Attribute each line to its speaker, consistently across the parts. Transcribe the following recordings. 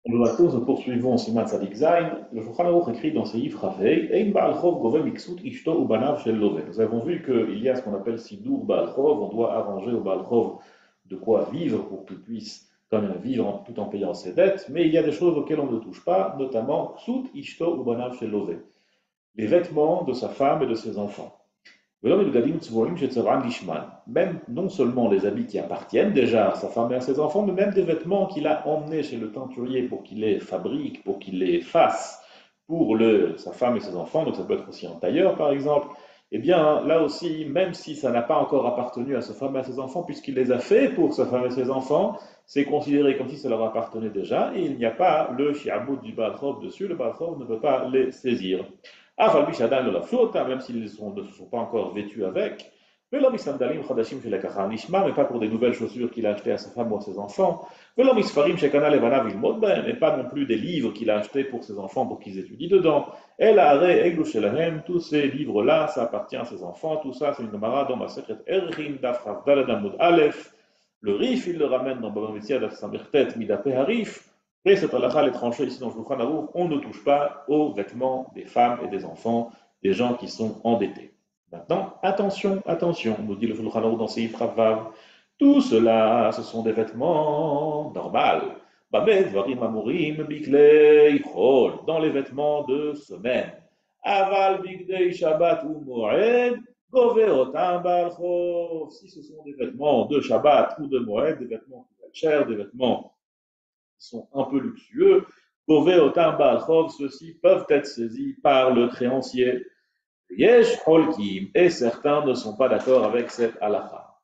Speaker 1: Bonjour à tous, nous poursuivons Siman Sadik Zain. Le Shulchan Aruch écrit dans ses livres Ravei, Ein Baal Chov Gove Miksut Ishto Ubanav Shel Love. Nous avons vu qu'il y a ce qu'on appelle Sidur Baal Chov, on doit arranger au Baal Chov de quoi vivre pour qu'il puisse quand même vivre tout en payant ses dettes, mais il y a des choses auxquelles on ne touche pas, notamment Ksut Ishto Ubanav Shel Love, les vêtements de sa femme et de ses enfants. Même non seulement les habits qui appartiennent déjà à sa femme et à ses enfants, mais même des vêtements qu'il a emmenés chez le teinturier pour qu'il les fabrique, pour qu'il les fasse pour sa femme et ses enfants, donc ça peut être aussi un tailleur par exemple, eh bien là aussi, même si ça n'a pas encore appartenu à sa femme et à ses enfants, puisqu'il les a fait pour sa femme et ses enfants, c'est considéré comme si ça leur appartenait déjà, et il n'y a pas le shi'aboud du Baal dessus, le Baal ne peut pas les saisir. Ah, même s'ils ne se sont pas encore vêtus avec, mais pas pour des nouvelles chaussures qu'il a achetées à sa femme ou à ses enfants, mais pas non plus des livres qu'il a achetés pour ses enfants pour qu'ils étudient dedans. Tous ces livres-là, ça appartient à ses enfants, tout ça, c'est une Gemara dans ma secrète Erchim, Dafrav Daladamud Aleph. Le Rif, il le ramène dans Baba Metzia, Daf Samertet, Midapé Harif. Et cette halakha, elle est tranchée ici dans le Shulchan Aruch, on ne touche pas aux vêtements des femmes et des enfants, des gens qui sont endettés. Maintenant, attention, attention, nous dit le Shulchan Aruch dans ses Vav, tout cela, ce sont des vêtements normaux. Bamed, Varim, Amurim, Biklei, Chol, dans les vêtements de semaine. Aval, Bigdei, Shabbat ou Moed, Goverotam, Balchov. Si ce sont des vêtements de Shabbat ou de Moed, des vêtements qui valent cher, des vêtements qui sont un peu luxueux, ceux-ci peuvent être saisis par le créancier. Yesh holkim, et certains ne sont pas d'accord avec cette halakha.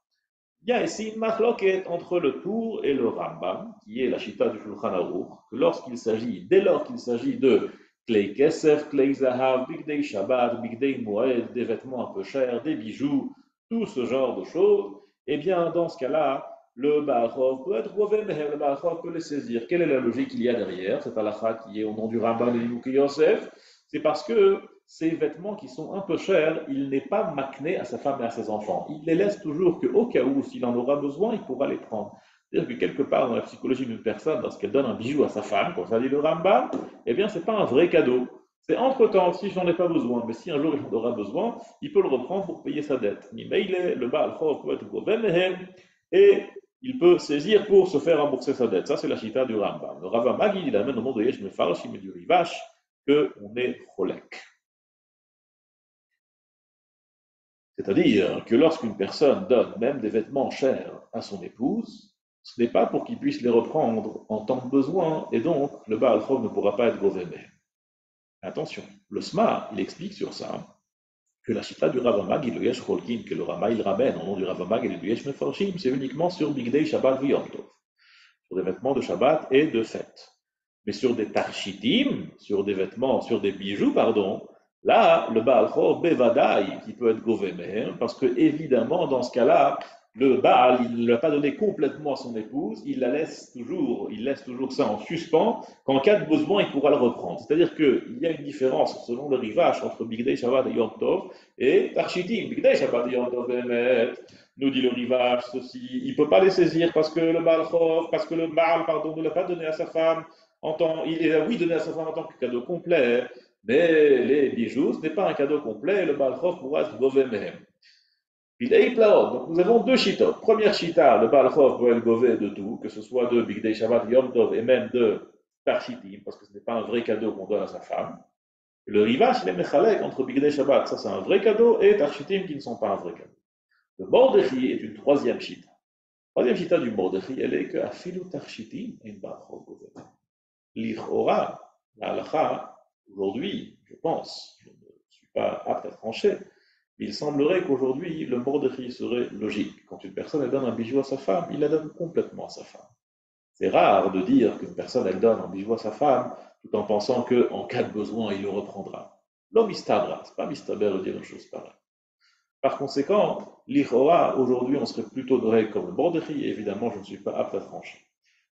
Speaker 1: Il y a ici une machloket entre le Tour et le Rambam, qui est la chita du Shulchan Aruch, que dès lors qu'il s'agit de klei kesef, klei zahav, bigdei shabbat, bigdei moed, des vêtements un peu chers, des bijoux, tout ce genre de choses, eh bien, dans ce cas-là, le Ba'achov peut être gové, mais le Ba'achov peut les saisir. Quelle est la logique qu'il y a derrière cette halakha qui est au nom du Rambam et du Yosef? C'est parce que ces vêtements qui sont un peu chers, il n'est pas macné à sa femme et à ses enfants. Il les laisse toujours qu'au cas où, s'il en aura besoin, il pourra les prendre. C'est-à-dire que quelque part dans la psychologie d'une personne, lorsqu'elle donne un bijou à sa femme, comme ça dit le Rambam, eh bien, ce n'est pas un vrai cadeau. C'est entre-temps, si je n'en ai pas besoin, mais si un jour il en aura besoin, il peut le reprendre pour payer sa dette. Le Baal Chov peut être goven et il peut saisir pour se faire rembourser sa dette. Ça, c'est la chita du Rambam. Le Rav Magid, il amène au nom de Yesh Mefarshim et du Rivash qu'on est cholek. C'est-à-dire que lorsqu'une personne donne même des vêtements chers à son épouse, ce n'est pas pour qu'il puisse les reprendre en temps de besoin, et donc le Baal Chov ne pourra pas être gouverné. Attention, le Sma, il explique sur ça que la chita du Ravamag et le Yesh Cholkin, que le Rama il ramène au nom du Ravamag et du Yesh Mefarshim, c'est uniquement sur Bigdei Shabbat V'Yom Tov, sur des vêtements de Shabbat et de fête. Mais sur des tarchitim, sur des vêtements, sur des bijoux, pardon, là, le Baal Chor Bevadaï, qui peut être Govemer, parce que évidemment, dans ce cas-là, le Baal, il ne l'a pas donné complètement à son épouse, il laisse toujours ça en suspens, qu'en cas de besoin, il pourra le reprendre. C'est-à-dire qu'il y a une différence, selon le rivage, entre Bigdei Shabbat et Yom Tov et Tarchitim. Bigdei Shabbat et Yom Tov, nous dit le rivage, ceci, il ne peut pas les saisir parce que le Baal Chor, parce que le Baal, pardon, ne l'a pas donné à sa femme, il a oui donné à sa femme en tant que cadeau complet, mais les bijoux, ce n'est pas un cadeau complet, le Balchov pourra être gové même. Donc nous avons deux chitas. Première chita, le Balchov peut être gové de tout, que ce soit de Bigdei Shabbat, Yom Tov et même de Tarchitim, parce que ce n'est pas un vrai cadeau qu'on donne à sa femme. Le rivage, il est mechalek entre Bigdei Shabbat, ça c'est un vrai cadeau, et Tarchitim qui ne sont pas un vrai cadeau. Le Mordechi est une troisième chita. La troisième chita du Mordechi, elle est que Afilu Tarchitim est une Balchov gové. L'Ichora, la halakha, aujourd'hui, je pense, je ne suis pas apte à trancher, mais il semblerait qu'aujourd'hui, le Mordechai serait logique. Quand une personne elle donne un bijou à sa femme, il la donne complètement à sa femme. C'est rare de dire qu'une personne elle donne un bijou à sa femme tout en pensant qu'en cas de besoin, il le reprendra. L'homme istabra, c'est pas mistaber de dire une chose pareille. Par conséquent, l'Ichora, aujourd'hui, on serait plutôt de règle comme le Mordechai, et évidemment, je ne suis pas apte à trancher.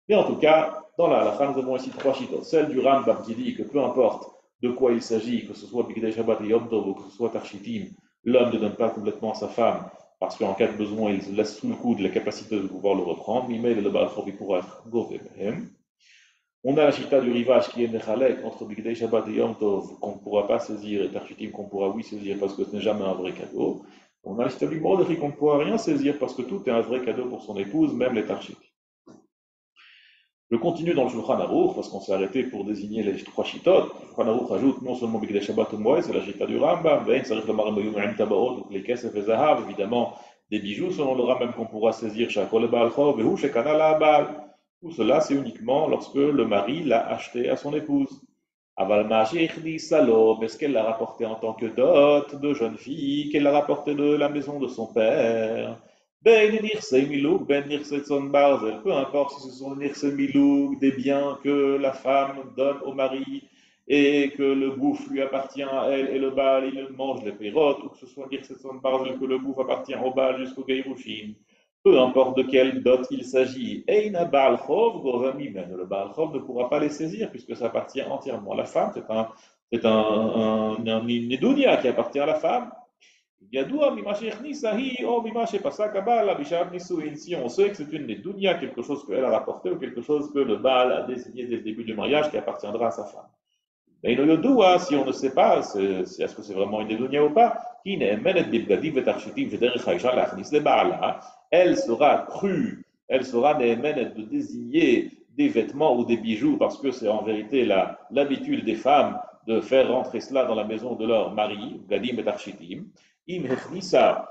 Speaker 1: Mais en tout cas, dans la halakha, nous avons ici trois chitos. Celle du Rambam qui dit que peu importe de quoi il s'agit, que ce soit Bigdei Shabbat et Yom Tov ou que ce soit Tarchitim, l'homme ne donne pas complètement à sa femme parce qu'en cas de besoin, il laisse sous le coude la capacité de pouvoir le reprendre. Mais le Baal Chor pourra être gové. On a la chita du rivage qui est Nechalek entre Bigdei Shabbat et Yom Tov, qu'on ne pourra pas saisir, et Tarchitim qu'on pourra oui saisir parce que ce n'est jamais un vrai cadeau. On a la chita du Mordechai qu'on ne pourra rien saisir parce que tout est un vrai cadeau pour son épouse, même les Tarchitim. Je continue dans le Shulchan Aruch parce qu'on s'est arrêté pour désigner les trois chitot. Le Shulchan Aruch ajoute non seulement Bigdei Shabbat et Moed, c'est la chita du Rambam, Vein Sarich Lamar Moyum Aim Tabaot, donc les Kesef et Zahav, évidemment, des bijoux selon le Rambam qu'on pourra saisir, Shakol Baal Chov, Vehu Shekana La Baal. Tout cela, c'est uniquement lorsque le mari l'a acheté à son épouse. Aval Mashich Salo, est-ce qu'elle l'a rapporté en tant que dot de jeune fille, qu'elle l'a rapporté de la maison de son père? Ben Nirse Milouk, Ben Nirse Tzon Barzel, peu importe si ce sont Nirse Milouk, des biens que la femme donne au mari et que le bouffe lui appartient à elle et le bal il mange les pérotes, ou que ce soit Nirse Tzon Barzel que le bouffe appartient au bal jusqu'au Geirushin. Peu importe de quelle dot il s'agit, Eina Baal Chov, Govamimen, le Baal Chov ne pourra pas les saisir puisque ça appartient entièrement à la femme, une Nedounia qui appartient à la femme. Yadoua Mimash Echnisahi, oh Mimash Pasak Abal, Abishab Nisuin. Si on sait que c'est une Nedounia, quelque chose qu'elle a rapporté ou quelque chose que le Baal a désigné dès le début du mariage qui appartiendra à sa femme. Mais si on ne sait pas, est-ce que c'est vraiment une Nedounia ou pas, elle sera crue, elle sera de désigner des vêtements ou des bijoux, parce que c'est en vérité l'habitude des femmes de faire rentrer cela dans la maison de leur mari, Gadim et Architim. Im Hechnisa,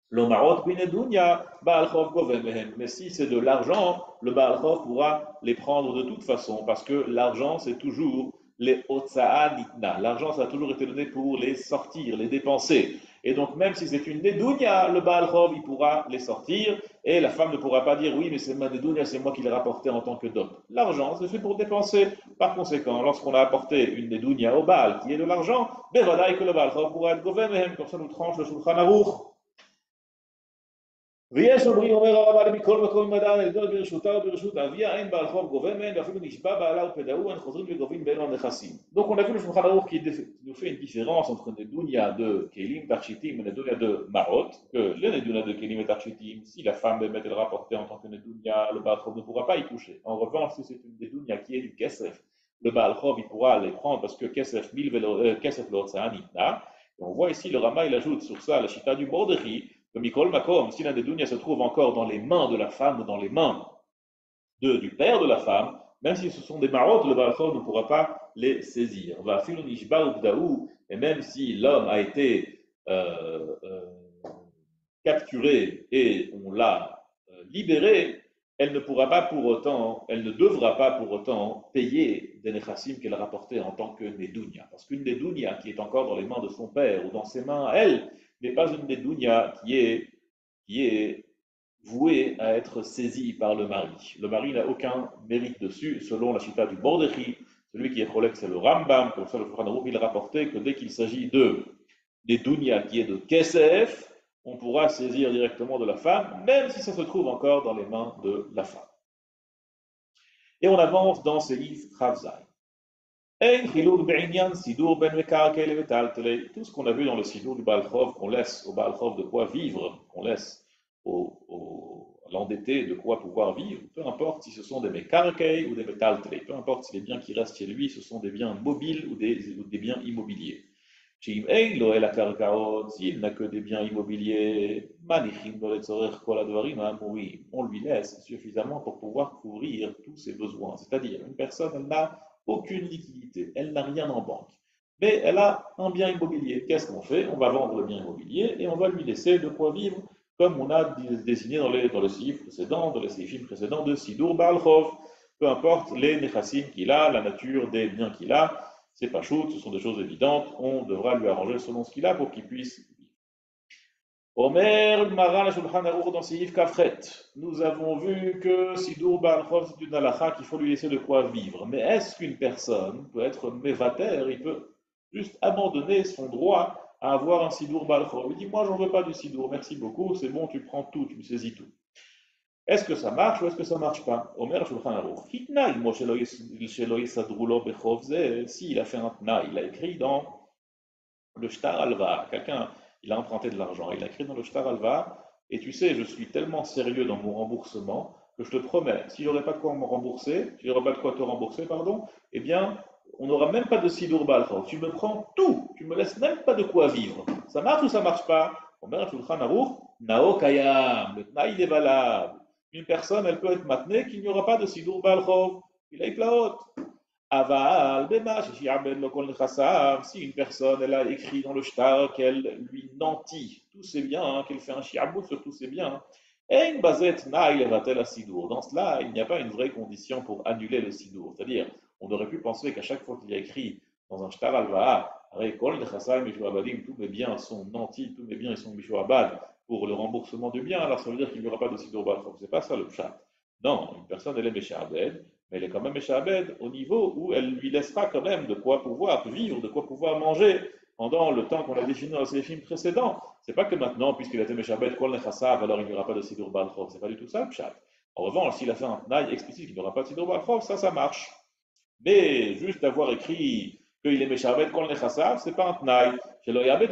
Speaker 1: l'Omarot Binedunia, Baal Chov Govem. Mais si c'est de l'argent, le Baal Chov pourra les prendre de toute façon, parce que l'argent, c'est toujours les Otsa'a Nitna. L'argent, ça a toujours été donné pour les sortir, les dépenser. Et donc, même si c'est une Nedunia, le Baal Chov, il pourra les sortir, et la femme ne pourra pas dire, oui, mais c'est ma Nedunia, c'est moi qui l'ai rapporté en tant que dot. L'argent, c'est fait pour dépenser. Par conséquent, lorsqu'on a apporté une Nedunia au Baal, qui est de l'argent, ben voilà, que le Baal Chov pourra être Govem, comme ça nous tranche le Shulchan Aruch. ויש אומרים, אומר הרב מכל מקום אם אדם נדון ברשותה וברשות אביה, אין בעל חוב גובה מהן, ואפילו נשבע בעלה ופדאו, הן חוזרים וגובים באלו הנכסים. Donc on a vu le Shulchan Aruch qui nous fait une différence entre les Nedunia de Kelim, Tarchitim et les Nedunia de Marot, que les Nedunia de Kelim et Tarchitim, si la femme met le rapporter en tant que Nedunia, le Baal Chov ne pourra pas y toucher. En revanche, si c'est une Nedunia qui est du Kesef, le Baal Chov il pourra les prendre parce que Kesef l'Otsa'a Nitna. Et on voit ici le Rama il ajoute sur ça la chita du Mordechai, que Mikol Makom, si l'un des Dunya se trouve encore dans les mains de la femme ou dans les mains du père de la femme, même si ce sont des marottes, le Baal Chov ne pourra pas les saisir. Et même si l'homme a été capturé et on l'a libéré, elle ne pourra pas pour autant, elle ne devra pas pour autant payer des nechassim qu'elle a rapportés en tant que Nedounia. Parce qu'une Nedounia qui est encore dans les mains de son père ou dans ses mains, elle n'est pas une Nedounia qui est vouée à être saisie par le mari. Le mari n'a aucun mérite dessus, selon la chita du Mordechai. Celui qui est Cholek, c'est le Rambam, comme ça le Shulchan Aruch, il a rapporté que dès qu'il s'agit de Nedounia qui est de Kesef, on pourra saisir directement de la femme, même si ça se trouve encore dans les mains de la femme. Et on avance dans Seif Chavzai. Tout ce qu'on a vu dans le Sidour du Baal Chov, qu'on laisse au Baal Chov de quoi vivre, qu'on laisse à l'endetté de quoi pouvoir vivre, peu importe si ce sont des Mekarkei ou des Metaltele, peu importe si les biens qui restent chez lui, ce sont des biens mobiles ou des biens immobiliers. S'il n'a que des biens immobiliers, on lui laisse suffisamment pour pouvoir couvrir tous ses besoins. C'est-à-dire, une personne, elle n'a aucune liquidité, elle n'a rien en banque, mais elle a un bien immobilier. Qu'est-ce qu'on fait? On va vendre le bien immobilier et on va lui laisser de quoi vivre, comme on a désigné dans le séif précédent, dans les séifim précédents de Sidour Baal Chov. Peu importe les nechassim qu'il a, la nature des biens qu'il a, c'est pas chaud, ce sont des choses évidentes, on devra lui arranger selon ce qu'il a pour qu'il puisse vivre. Omer Maran Shulchan Aruch dans Seif Kafret. Nous avons vu que Sidour Baal Chov c'est une halakha qu'il faut lui laisser de quoi vivre. Mais est-ce qu'une personne peut être mévater, il peut juste abandonner son droit à avoir un Sidour Baal Chov? Il dit moi j'en veux pas du Sidour, merci beaucoup, c'est bon, tu prends tout, tu me saisis tout. Est-ce que ça marche ou est-ce que ça ne marche pas? Omer Shulchan Aruch. Hitnaï, moi, s'il a fait un tna, il a écrit dans le Shtar Alva, quelqu'un, il a emprunté de l'argent, il a écrit dans le Shtar Alva, et tu sais, je suis tellement sérieux dans mon remboursement que je te promets, si j'aurai pas de quoi me rembourser, si j'aurai pas de quoi te rembourser, pardon, eh bien, on n'aura même pas de sidour balchov. Tu me prends tout, tu me laisses même pas de quoi vivre. Ça marche ou ça marche pas? Omer Shulchan Aruch, Nao Kayam, le Tnaï il est valable. Une personne, elle peut être maintenue qu'il n'y aura pas de sidour balchov. Il a plaot. Aval, Bema, Shiabed, Lokol Nechassav, si une personne, elle a écrit dans le shtar qu'elle lui nantit tous ses biens, qu'elle fait un shiabout sur tous ses biens, et une bazette naï va-t-elle à sidour. Dans cela, il n'y a pas une vraie condition pour annuler le sidour. C'est-à-dire, on aurait pu penser qu'à chaque fois qu'il y a écrit dans un shtar alva'a, Kol Nechassav, Mishuabadim, tous mes biens sont nantis, tous mes biens ils sont Mishuabad pour le remboursement du bien, alors ça veut dire qu'il n'y aura pas de sidour balchov. C'est pas ça le chat. Non, une personne, elle est Meshabed, mais elle est quand même Meshabed au niveau où elle lui laissera quand même de quoi pouvoir vivre, de quoi pouvoir manger pendant le temps qu'on a défini dans les films précédents. C'est pas que maintenant, puisqu'il a été Meshabed, Kol Nechassav, alors il n'y aura pas de Sidur Balchov. C'est pas du tout ça, le chat. En revanche, s'il a fait un tnaï explicite qu'il n'y aura pas de Sidur Balchov, ça marche. Mais juste d'avoir écrit qu'il est Meshabed, Kol Nechassav, c'est pas un tnaï. Il avait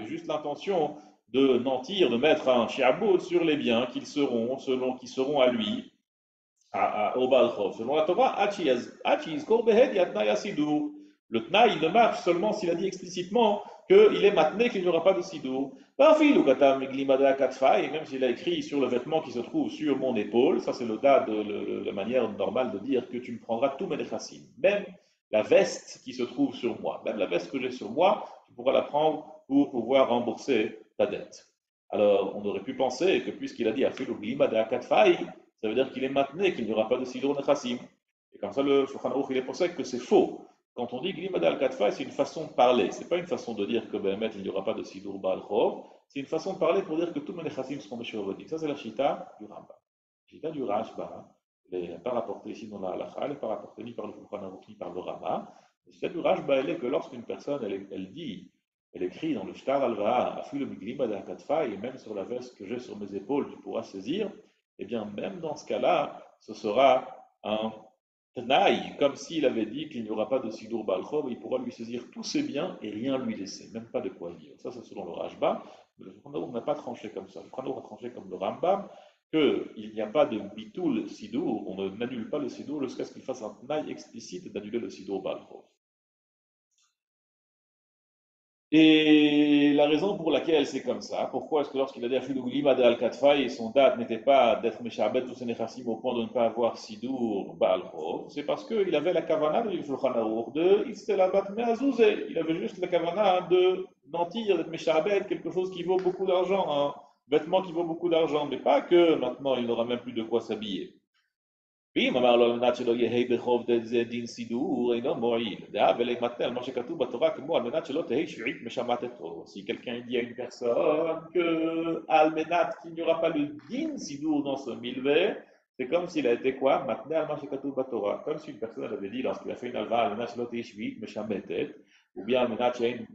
Speaker 1: juste l'intention de mentir, de mettre un shiabout sur les biens qu'ils seront, qui seront à lui, au Balchov. Selon la Torah, le Tnaï, il ne marche seulement s'il a dit explicitement qu'il est maintenu, qu'il n'y aura pas de sidour. Et même s'il a écrit sur le vêtement qui se trouve sur mon épaule, ça c'est la manière normale de dire que tu me prendras tous mes nechassim. Même la veste qui se trouve sur moi, même la veste que j'ai sur moi, tu pourras la prendre pour pouvoir rembourser ta dette. Alors, on aurait pu penser que puisqu'il a dit Afilu glima de akatfai, ça veut dire qu'il est maintenu, qu'il n'y aura pas de sidour nechassim. Et comme ça, le Shulchan Aruch, il est pensé que c'est faux. Quand on dit Glimad al-Katfa, c'est une façon de parler. Ce n'est pas une façon de dire que ben, il n'y aura pas de Sidur Baal Chov. C'est une façon de parler pour dire que tous mes nechassim seront Meshuavadim. Ça, c'est la Shita du Rambam. La Shita du Rashba, elle n'est pas rapportée ici dans la Halacha, elle n'est pas rapportée ni par le Shulchan Aruch ni par le Rama. La Shita du Rashba, elle est que lorsqu'une personne, elle dit, elle écrit dans le Shtar al-Va'a, Afil le Glimad al-Katfa, et même sur la veste que j'ai sur mes épaules, tu pourras saisir, eh bien, même dans ce cas-là, ce sera un Tnaï, comme s'il avait dit qu'il n'y aura pas de Sidur Balchov, il pourra lui saisir tous ses biens et rien lui laisser, même pas de quoi vivre. Ça, c'est selon le Rashba. Le Shulchan n'a pas tranché comme ça. Le Shulchan a tranché comme le Rambam, qu'il n'y a pas de Bitul Sidur, on n'annule pas le Sidur jusqu'à ce qu'il fasse un Tnaï explicite d'annuler le Sidur Balchov. Et la raison pour laquelle c'est comme ça, pourquoi est-ce que lorsqu'il a dit Afilu Limad al-Katfa et son date n'était pas d'être Meshabed tous ses nechassim au point de ne pas avoir Sidur Baal Chov, c'est parce qu'il avait la kavana de Shulchan Aruch de Istelabat Me'azuzeh. Il avait juste la kavana de mentir, d'être Meshabed, quelque chose qui vaut beaucoup d'argent, un vêtement qui vaut beaucoup d'argent, mais pas que maintenant il n'aura même plus de quoi s'habiller. ואם אמר לו על מנת שלא יהא בחוב זה דין סידור, אינו מועיל. דעה ולמתן מה שכתוב בתורה כמו על מנת שלא תהא שביעית משמטתו. Si quelqu'un dit à une personne que al menat qu'il n'y aura pas le din sidour dans ce milvé, c'est comme s'il a été quoi? Maintenant al mashekatu batora. Comme si une personne avait dit lorsqu'il a fait une alva al menat שלא תהא שביעית משמטת, ou bien al menat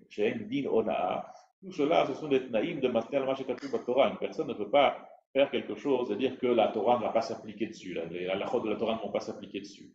Speaker 1: שאין din onaa. Tout cela, ce sont des tnaïm de maintenant al mashekatu batora. Une personne ne peut pas faire quelque chose et dire que la Torah ne va pas s'appliquer dessus, les halachot de la Torah ne vont pas s'appliquer dessus.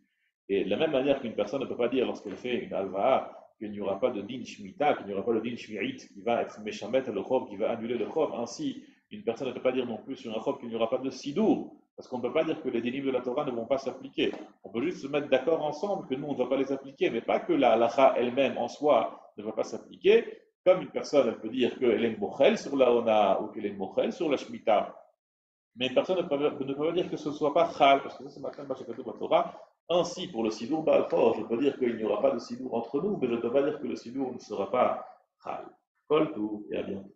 Speaker 1: Et de la même manière qu'une personne ne peut pas dire lorsqu'elle fait une alva'a qu'il n'y aura pas de din shmita, qu'il n'y aura pas de din shmi'it qui va être meshamet le chov, qui va annuler le chov, ainsi une personne ne peut pas dire non plus sur un chov qu'il n'y aura pas de sidour, parce qu'on ne peut pas dire que les dinim de la Torah ne vont pas s'appliquer. On peut juste se mettre d'accord ensemble que nous on ne va pas les appliquer, mais pas que la halacha elle-même en soi ne va pas s'appliquer. Comme une personne, elle peut dire qu'elle est mochel sur la ona ou qu'elle est mochel sur la shmita, mais personne ne peut pas dire que ce ne soit pas chal, parce que ça c'est ma Torah. Ainsi, pour le sidour Balchor, je peux dire qu'il n'y aura pas de sidour entre nous, mais je ne peux pas dire que le sidour ne sera pas chal. Kol tout, et à bientôt.